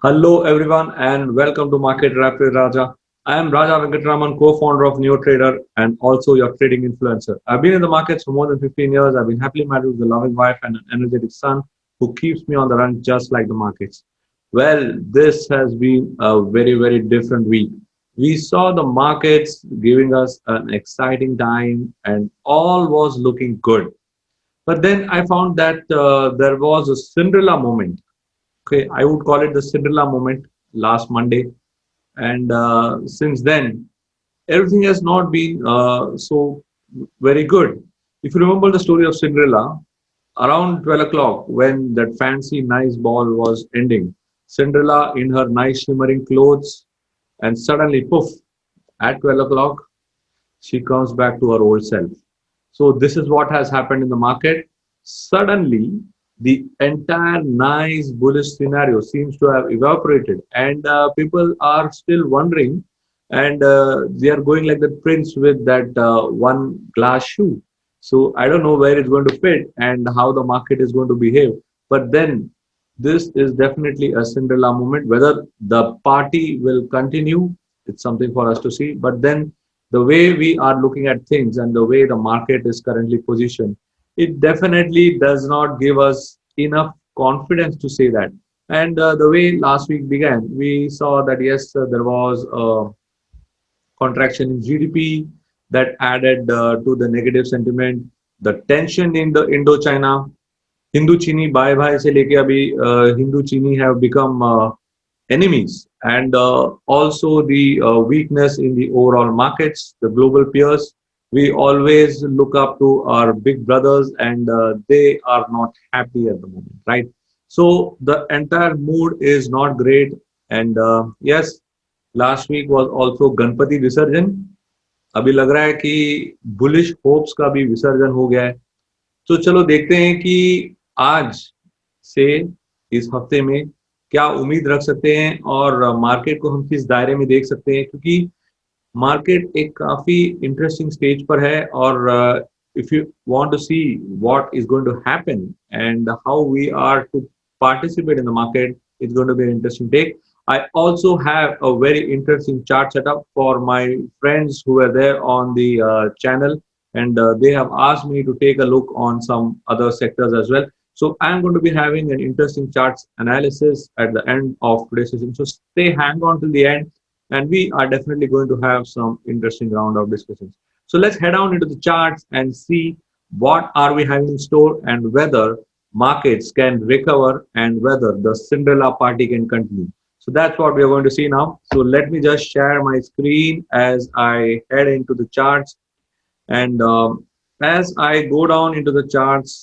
Hello everyone and welcome to Market Rap with Raja. I am Raja Venkatraman, co-founder of NeoTrader and also your trading influencer. I've been in the markets for more than 15 years. I've been happily married with a loving wife and an energetic son who keeps me on the run just like the markets. Well, this has been a very different week. We saw the markets giving us an exciting time and all was looking good. But then I found that there was a Cinderella moment. Okay, I would call it the Cinderella moment last Monday. And since then, everything has not been so very good. If you remember the story of Cinderella, around 12 o'clock, when that fancy nice ball was ending, Cinderella in her nice shimmering clothes, and suddenly, poof, at 12 o'clock, she comes back to her old self. So this is what has happened in the market. Suddenly, the entire nice bullish scenario seems to have evaporated, and people are still wondering, and they are going like the prince with that one glass shoe. So I don't know where it's going to fit and how the market is going to behave. But then this is definitely a Cinderella moment. Whether the party will continue, it's something for us to see. But then the way we are looking at things and the way the market is currently positioned, it definitely does not give us enough confidence to say that. And the way last week began, we saw that yes, there was a contraction in GDP that added to the negative sentiment. The tension in the Indo-China, Hindu-Chini bye-bye se leke abhi Hindu-Chini have become enemies, and also the weakness in the overall markets, the global peers. We always look up to our big brothers, and they are not happy at the moment, right? So the entire mood is not great, and yes, last week was also Ganpati Visarjan. अभी लग रहा है कि bullish hopes का भी विसर्जन हो गया है. तो चलो देखते हैं कि आज से इस हफ्ते में क्या उम्मीद रख सकते हैं और मार्केट को हम किस दायरे में देख सकते हैं, क्योंकि मार्केट एक काफी इंटरेस्टिंग स्टेज पर है. और if you want to see what is going to happen and how we are to participate in the market, it's going to be an interesting take. I also have a very interesting chart setup for my friends who are there on the channel, and they have asked me to take a look on some other sectors as well. So I'm going to be having an interesting charts analysis at the end of today's session. So stay hang on till the end, and we are definitely going to have some interesting round of discussions. So let's head on into the charts and see what are we having in store and whether markets can recover and whether the Cinderella party can continue. So that's what we are going to see now. So let me just share my screen as I head into the charts. And as I go down into the charts,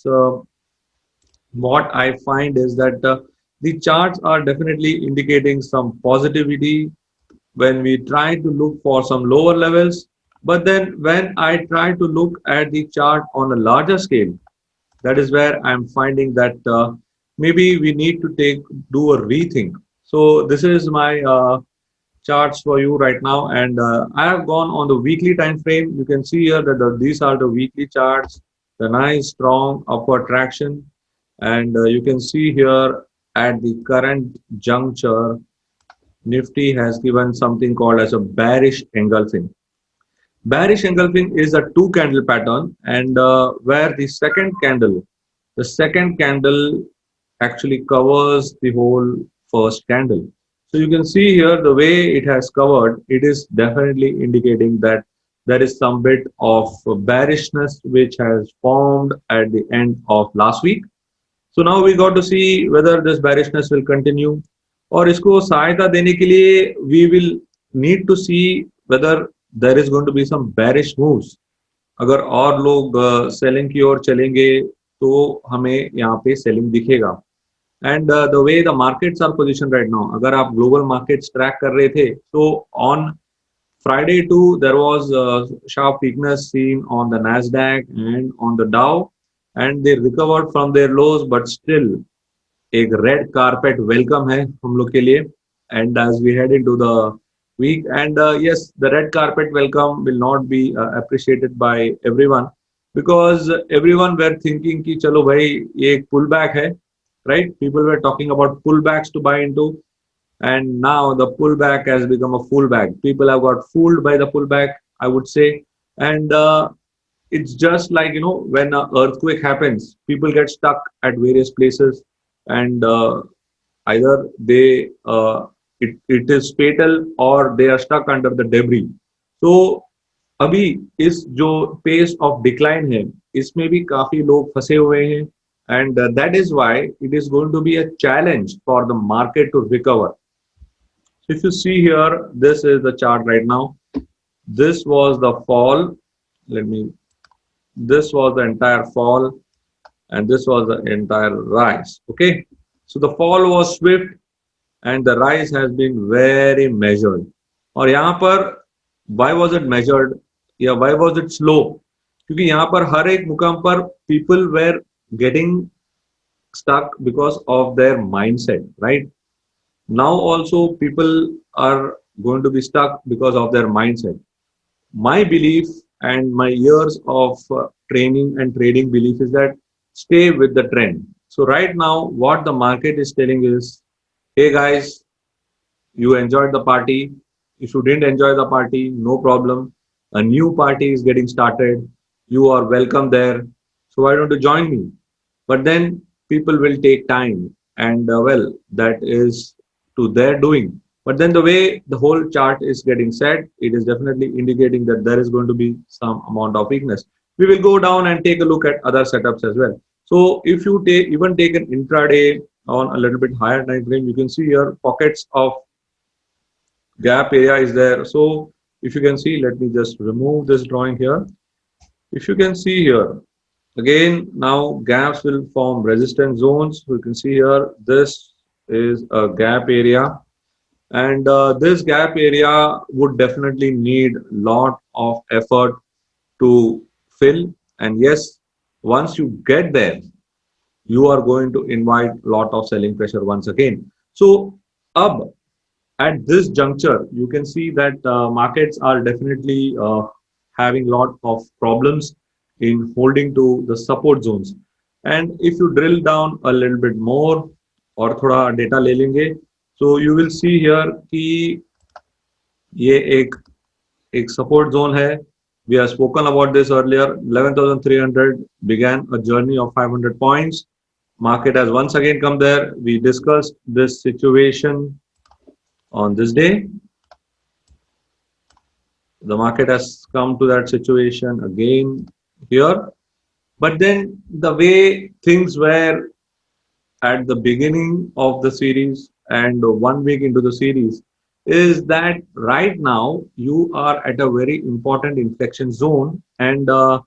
what I find is that the charts are definitely indicating some positivity when we try to look for some lower levels. But then when I try to look at the chart on a larger scale, that is where I'm finding that maybe we need to do a rethink. So this is my charts for you right now, and I have gone on the weekly time frame. You can see here that these are the weekly charts, the nice strong upward traction, and you can see here at the current juncture, Nifty has given something called as a bearish engulfing. Bearish engulfing is a two candle pattern, and where the second candle actually covers the whole first candle. So you can see here the way it has covered, it is definitely indicating that there is some bit of bearishness which has formed at the end of last week. So now we got to see whether this bearishness will continue, और इसको सहायता देने के लिए we will need to see whether there is going to be some bearish moves. अगर और लोग selling की ओर चलेंगे तो हमें यहाँ पे सेलिंग दिखेगा. And the way the markets are position right now, अगर आप ग्लोबल मार्केट्स ट्रैक कर रहे थे तो on Friday too there was sharp weakness seen on the Nasdaq and on the Dow, and they recovered from their lows, but still एक red carpet welcome है हम लोग के लिए. And as we head into the week, and yes, the red carpet welcome will not be appreciated by everyone, because everyone were thinking कि चलो भाई ये एक pullback है, right? People were talking about pullbacks to buy into. and now the pullback has become a fullback. People have got fooled by the pullback, I would say. And it's just like, when an earthquake happens, people get stuck at various places, and either it is fatal, or they are stuck under the debris. So अभी इस जो pace of decline है, इसमें भी काफी लोग फंसे हुए हैं, and that is why it is going to be a challenge for the market to recover. So if you see here, this is the chart right now. This was the fall. Let me. This was the entire fall, and this was the entire rise. Okay. So the fall was swift, and the rise has been very measured. और यहाँ पर why was it measured? या why was it slow? क्योंकि यहाँ पर हर एक मुकाम पर people were getting stuck because of their mindset, right? Now also people are going to be stuck because of their mindset. My belief and my years of training and trading belief is that stay with the trend. So right now, what the market is telling is, hey guys, you enjoyed the party. If you didn't enjoy the party, no problem. A new party is getting started. You are welcome there. So why don't you join me? But then people will take time, and well, that is to their doing. But then the way the whole chart is getting set, it is definitely indicating that there is going to be some amount of weakness. We will go down and take a look at other setups as well. So if you take an intraday on a little bit higher time frame, you can see here pockets of gap area is there. So if you can see, let me just remove this drawing here. If you can see here, again, now gaps will form resistance zones. You can see here, this is a gap area, and this gap area would definitely need lot of effort to fill. And yes, once you get there, you are going to invite lot of selling pressure once again. So up at this juncture, you can see that markets are definitely having lot of problems in holding to the support zones. And if you drill down a little bit more, और थोड़ा data ले लेंगे, so you will see here कि ये एक support zone है. We have spoken about this earlier. 11,300 began a journey of 500 points. Market has once again come there. We discussed this situation on this day. The market has come to that situation again here. But then the way things were at the beginning of the series and 1 week into the series is that right now you are at a very important inflection zone, and the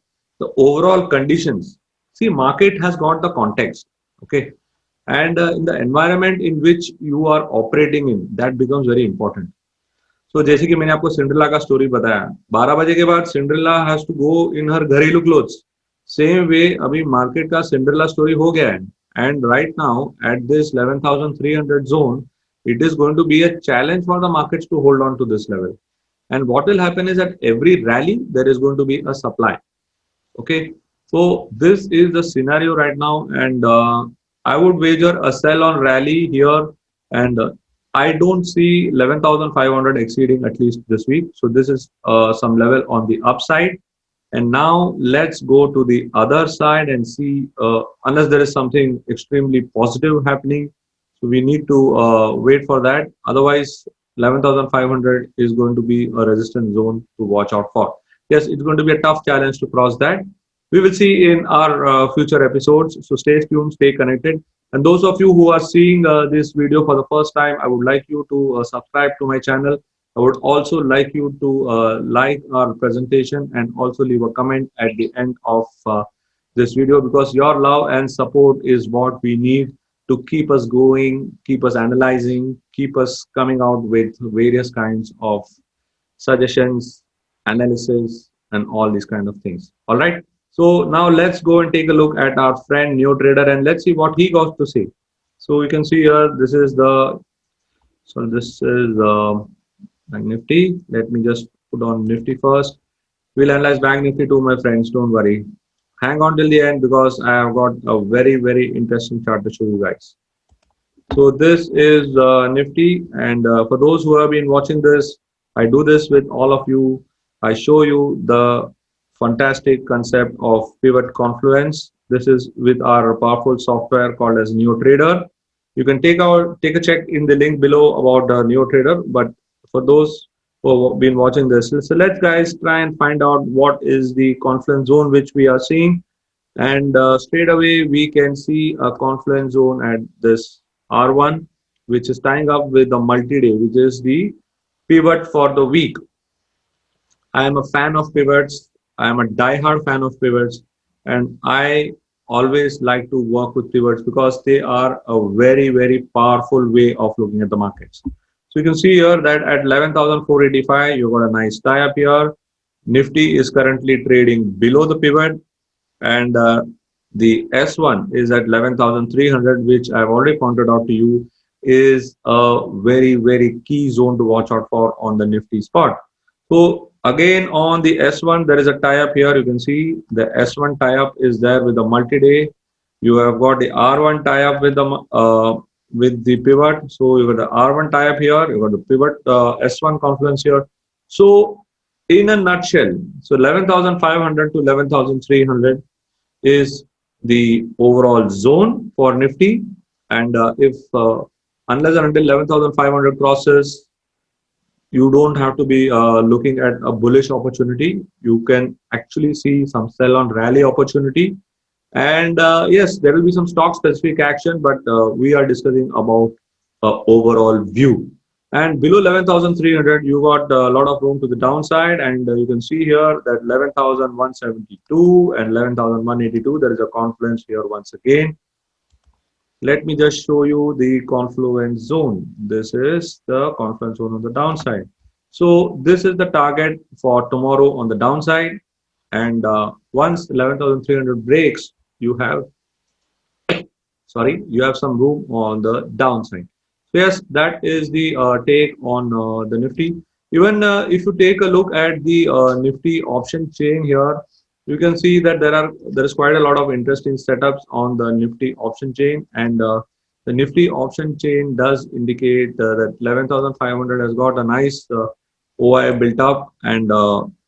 overall conditions. See, market has got the context, okay, and in the environment in which you are operating in, that becomes very important. So जैसे कि मैंने आपको Cinderella का story बताया, 12 बजे के बाद Cinderella has to go इन हर घरेलू क्लोथ्स. सेम वे अभी मार्केट का सिंड्रेला स्टोरी हो गया है, and right now at this 11,300 zone, it is going to be a challenge for the markets to hold on to this level. And what will happen is that every rally there is going to be a supply. Okay, so this is the scenario right now, and I would wager a sell on rally here, and I don't see 11,500 exceeding at least this week. So this is some level on the upside. And now let's go to the other side and see, unless there is something extremely positive happening. So we need to wait for that. Otherwise, 11,500 is going to be a resistance zone to watch out for. Yes, it's going to be a tough challenge to cross that. We will see in our future episodes. So stay tuned, stay connected. And those of you who are seeing this video for the first time, I would like you to subscribe to my channel. I would also like you to like our presentation and also leave a comment at the end of this video, because your love and support is what we need to keep us going, keep us analyzing, keep us coming out with various kinds of suggestions, analysis, and all these kind of things. All right. So now let's go and take a look at our friend NeoTrader, and let's see what he got to say. So you can see here, this is Bank Nifty. Let me just put on Nifty first. We'll analyze Bank Nifty too, my friends. Don't worry. Hang on till the end, because I have got a very, very interesting chart to show you guys. So this is Nifty, and for those who have been watching this, I do this with all of you. I show you the fantastic concept of pivot confluence. This is with our powerful software called as NeoTrader. You can take a check in the link below about NeoTrader. But for those who have been watching this, so let's guys try and find out what is the confluence zone which we are seeing, and straight away we can see a confluence zone at this R1, which is tying up with the multi-day, which is the pivot for the week. I am a fan of pivots. I am a die-hard fan of pivots, and I always like to work with pivots because they are a very, very powerful way of looking at the markets. So you can see here that at 11,485, you got a nice tie-up here. Nifty is currently trading below the pivot, and the S1 is at 11,300, which I've already pointed out to you is a very, very key zone to watch out for on the Nifty spot. So again, on the S1, there is a tie-up here. You can see the S1 tie-up is there with the multi-day. You have got the R1 tie-up with the pivot. So you got the R1 tie-up here. You got the pivot S1 confluence here. So in a nutshell, so 11,500 to 11,300 is the overall zone for Nifty, and if unless and until 11,500 crosses, you don't have to be looking at a bullish opportunity. You can actually see some sell on rally opportunity, and yes, there will be some stock specific action, but we are discussing about overall view. And below 11,300, you got a lot of room to the downside, and you can see here that 11,172 and 11,182, there is a confluence here once again. Let me just show you the confluence zone. This is the confluence zone on the downside. So this is the target for tomorrow on the downside, and once 11,300 breaks, you have you have some room on the downside. So yes, that is the take on the Nifty. Even if you take a look at the Nifty option chain here, you can see that there is quite a lot of interesting setups on the Nifty option chain, and the Nifty option chain does indicate that 11,500 has got a nice OI built up, and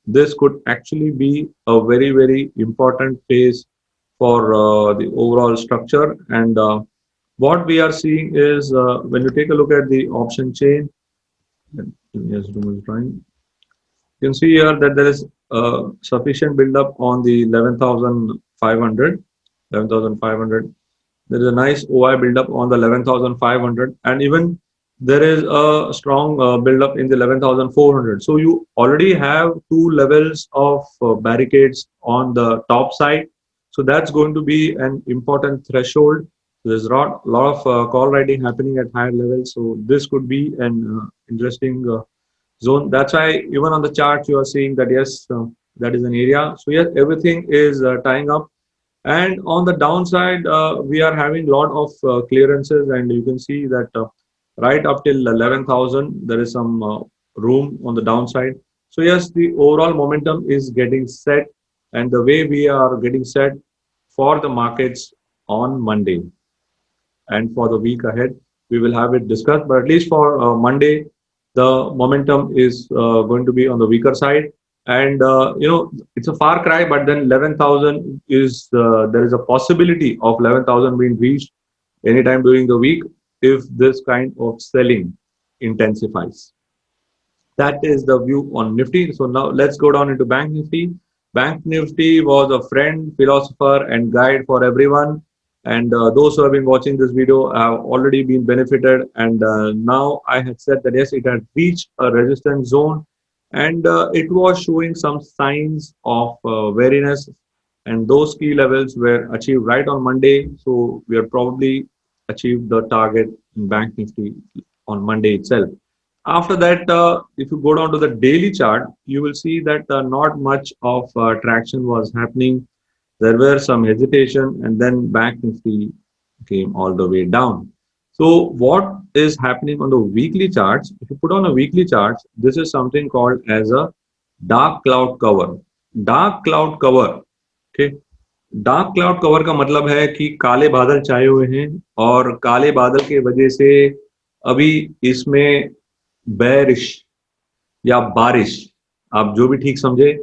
this could actually be a very, very important phase for the overall structure. And what we are seeing is when you take a look at the option chain, yes, you can see here that there is sufficient build-up on the 11,500. 11,500. There is a nice OI build-up on the 11,500, and even there is a strong build-up in the 11,400. So you already have two levels of barricades on the top side. So that's going to be an important threshold. There's a lot of call writing happening at higher levels. So this could be an interesting zone. That's why even on the chart you are seeing that yes, that is an area. So yes, everything is tying up. And on the downside, we are having a lot of clearances, and you can see that right up till 11,000, there is some room on the downside. So yes, the overall momentum is getting set, and the way we are getting set for the markets on Monday and for the week ahead, we will have it discussed. But at least for Monday, the momentum is going to be on the weaker side. And it's a far cry, but then 11,000 is there is a possibility of 11,000 being reached anytime during the week if this kind of selling intensifies. That is the view on Nifty. So now let's go down into Bank Nifty. Bank Nifty was a friend, philosopher, and guide for everyone. And those who have been watching this video have already been benefited. And now I had said that yes, it had reached a resistance zone, and it was showing some signs of wariness. And those key levels were achieved right on Monday. So we have probably achieved the target in Bank Nifty on Monday itself. After that, if you go down to the daily chart, you will see that not much of traction was happening. There were some hesitation, and then Bank Nifty came all the way down. So what is happening on the weekly charts? If you put on a weekly chart, this is something called as a dark cloud cover. Dark cloud cover. Okay. Dark cloud cover का मतलब है कि काले बादल छाए हुए हैं और काले बादल के वजह से अभी इसमें बेरिश या बारिश, आप जो भी ठीक समझे,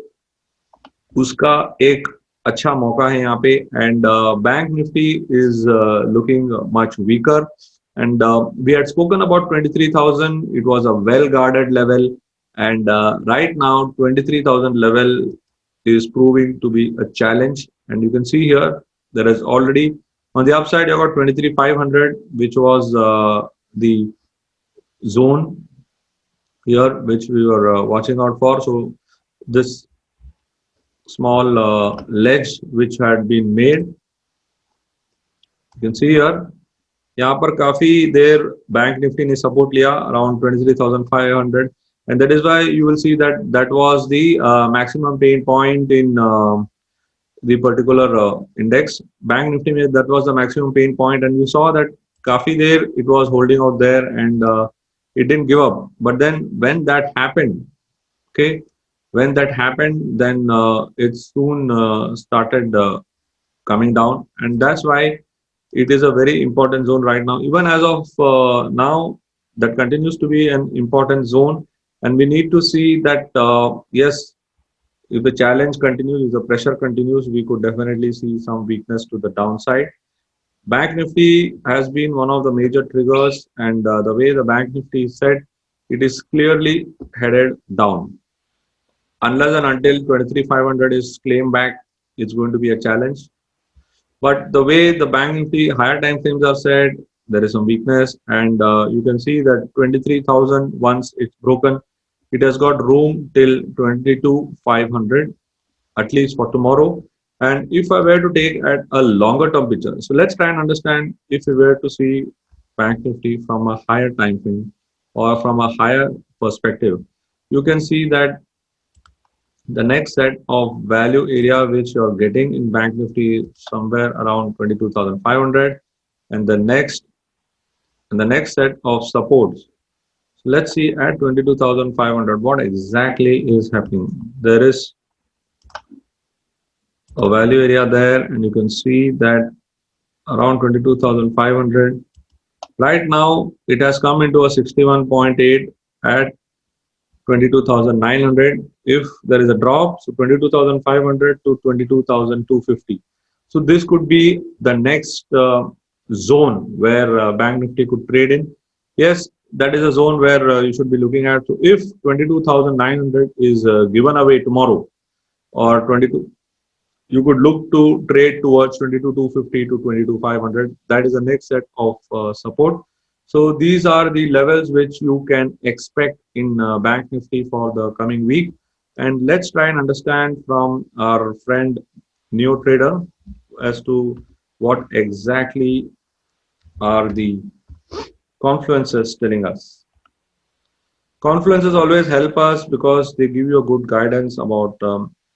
उसका एक अच्छा मौका है यहाँ पे। And bank Nifty is looking much weaker and we had spoken about 23,000. It was a well guarded level, and right now 23,000 level is proving to be a challenge. And you can see here there is already on the upside you got 23,500, which was the zone here which we were watching out for. So this small ledge which had been made, you can see here, यहाँ पर काफी देर bank Nifty ने support लिया around 23,500, and that is why you will see that that was the maximum pain point in the particular index. Bank Nifty में that was the maximum pain point, and you saw that काफी देर it was holding out there, and it didn't give up. But then when that happened, okay, when that happened, then it soon started coming down, and that's why it is a very important zone right now. Even as of now, that continues to be an important zone, and we need to see that yes, if the challenge continues, if the pressure continues, we could definitely see some weakness to the downside. Bank Nifty has been one of the major triggers, and the way the Bank Nifty is set, it is clearly headed down. Unless and until 23,500 is claimed back, it's going to be a challenge. But the way the Bank Nifty higher time frames are set, there is some weakness, and you can see that 23,000, once it's broken, it has got room till 22,500, at least for tomorrow. And if I were to take at a longer term picture, so let's try and understand if we were to see Bank Nifty from a higher time frame or from a higher perspective, you can see that the next set of value area which you're getting in Bank Nifty is somewhere around 22,500, and the next set of supports. So let's see at 22,500 what exactly is happening. There is a value area there, and you can see that around 22,500. Right now, it has come into a 61.8 at 22,900. If there is a drop, so 22,500 to 22,250. So this could be the next zone where Bank Nifty could trade in. Yes, that is a zone where you should be looking at. So if 22,900 is given away tomorrow, or 22, you could look to trade towards 22,250 to 22,500. That is the next set of support. So these are the levels which you can expect in Bank Nifty for the coming week. And let's try and understand from our friend NeoTrader as to what exactly are the confluences telling us. Confluences always help us because they give you a good guidance about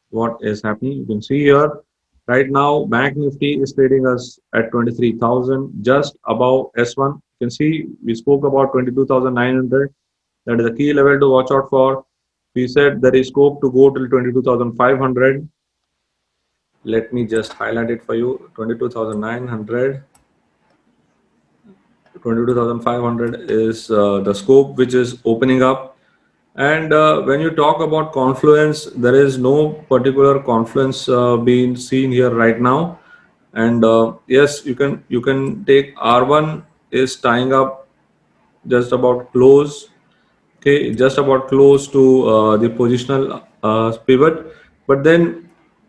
what is happening. You can see here right now Bank Nifty is trading us at 23,000, just above S1. You can see we spoke about 22,900. That is a key level to watch out for. We said there is scope to go till 22,500. Let me just highlight it for you. 22,900. 22,500 is the scope which is opening up. And when you talk about confluence, there is no particular confluence being seen here right now. And yes, you can take R1 is tying up just about close, okay, just about close to the positional pivot, but then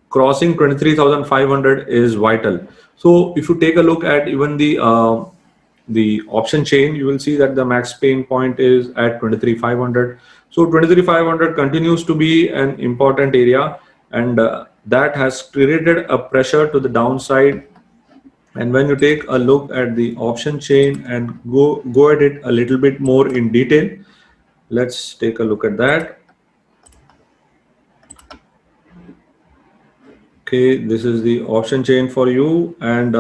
crossing 23,500 is vital. So if you take a look at even the option chain, you will see that the max pain point is at 23,500. So 23,500 continues to be an important area, and that has created a pressure to the downside. And when you take a look at the option chain and go at it a little bit more in detail, let's take a look at that. Okay, this is the option chain for you, and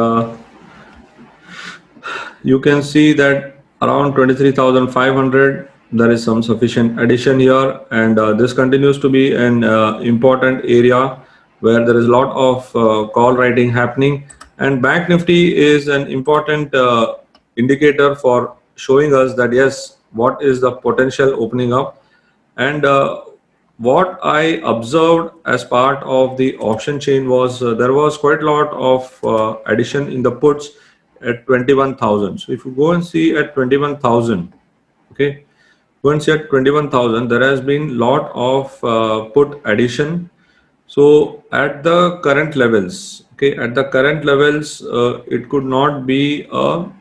you can see that around 23,500 there is some sufficient addition here, and this continues to be an important area where there is a lot of call writing happening. And Bank Nifty is an important indicator for showing us that yes, what is the potential opening up. And what I observed as part of the option chain was there was quite a lot of addition in the puts at 21,000. So if you go and see at 21,000, okay, go and see at 21,000, there has been lot of put addition. So at the current levels, okay, at the current levels, it could not be a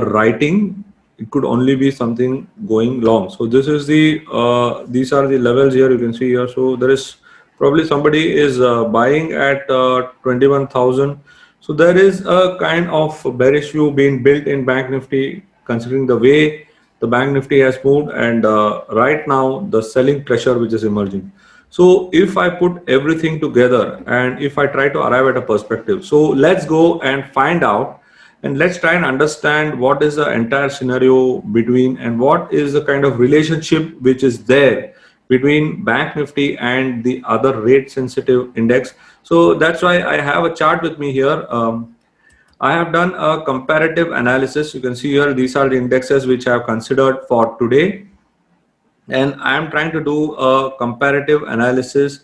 writing, it could only be something going long. So this is the these are the levels here, you can see here. So there is probably somebody is buying at 21,000. So there is a kind of bearish view being built in Bank Nifty, considering the way the Bank Nifty has moved, and right now the selling pressure which is emerging. So if I put everything together and if I try to arrive at a perspective, so let's go and find out, and let's try and understand what is the entire scenario between, and what is the kind of relationship which is there between Bank Nifty and the other rate sensitive index. So that's why I have a chart with me here. I have done a comparative analysis. You can see here, these are the indexes which I have considered for today, and I am trying to do a comparative analysis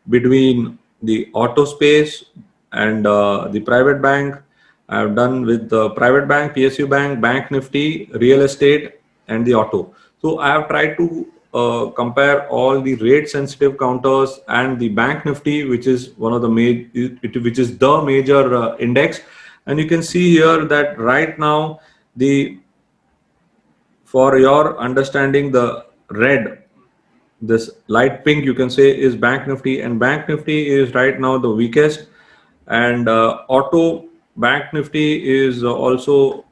between the auto space and the private bank. I have done with the private bank, PSU bank, Bank Nifty, real estate, and the auto. So I have tried to compare all the rate sensitive counters and the Bank Nifty, which is one of the which is the major index. And you can see here that right now, the for your understanding, the red, this light pink, you can say, is Bank Nifty, and Bank Nifty is right now the weakest. And auto Bank Nifty is also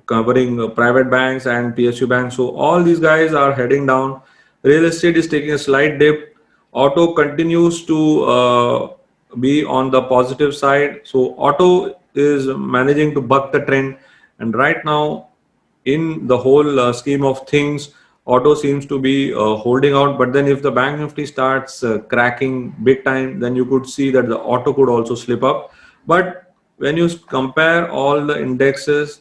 covering private banks and PSU banks. So all these guys are heading down. Real estate is taking a slight dip. Auto continues to be on the positive side. So auto is managing to buck the trend. And right now, in the whole scheme of things, auto seems to be holding out. But then if the Bank Nifty starts cracking big time, then you could see that the auto could also slip up. But when you compare all the indices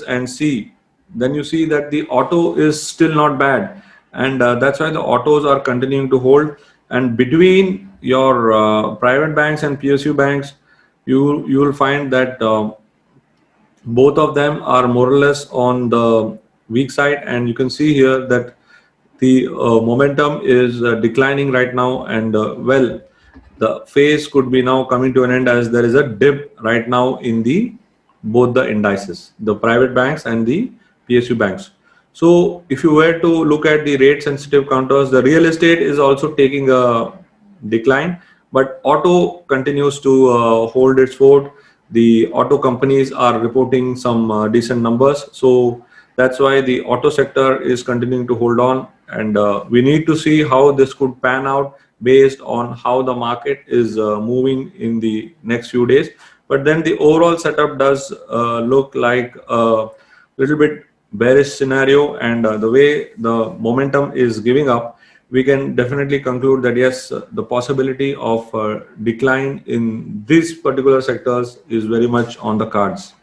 and see, then you see that the auto is still not bad, and that's why the autos are continuing to hold. And between your private banks and PSU banks, you will find that both of them are more or less on the weak side, and you can see here that the momentum is declining right now. And well, the phase could be now coming to an end, as there is a dip right now in the both the indices, the private banks and the PSU banks. So if you were to look at the rate sensitive counters, the real estate is also taking a decline, but auto continues to hold its fort. The auto companies are reporting some decent numbers, so that's why the auto sector is continuing to hold on. And we need to see how this could pan out based on how the market is moving in the next few days. But then the overall setup does look like a little bit bearish scenario, and the way the momentum is giving up, we can definitely conclude that yes, the possibility of decline in these particular sectors is very much on the cards.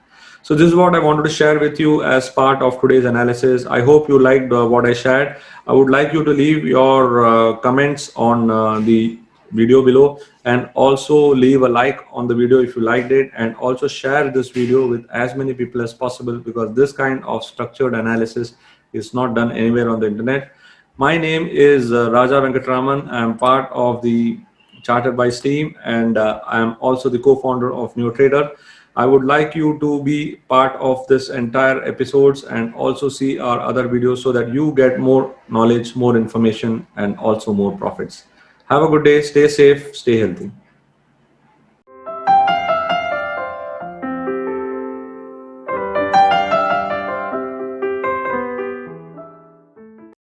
So this is what I wanted to share with you as part of today's analysis. I hope you liked what I shared. I would like you to leave your comments on the video below, and also leave a like on the video if you liked it, and also share this video with as many people as possible, because this kind of structured analysis is not done anywhere on the internet. My name is Raja Venkatraman. I am part of the Chartered by team, and I am also the co-founder of NeoTrader. I would like you to be part of this entire episodes and also see our other videos, so that you get more knowledge, more information, and also more profits. Have a good day. Stay safe. Stay healthy.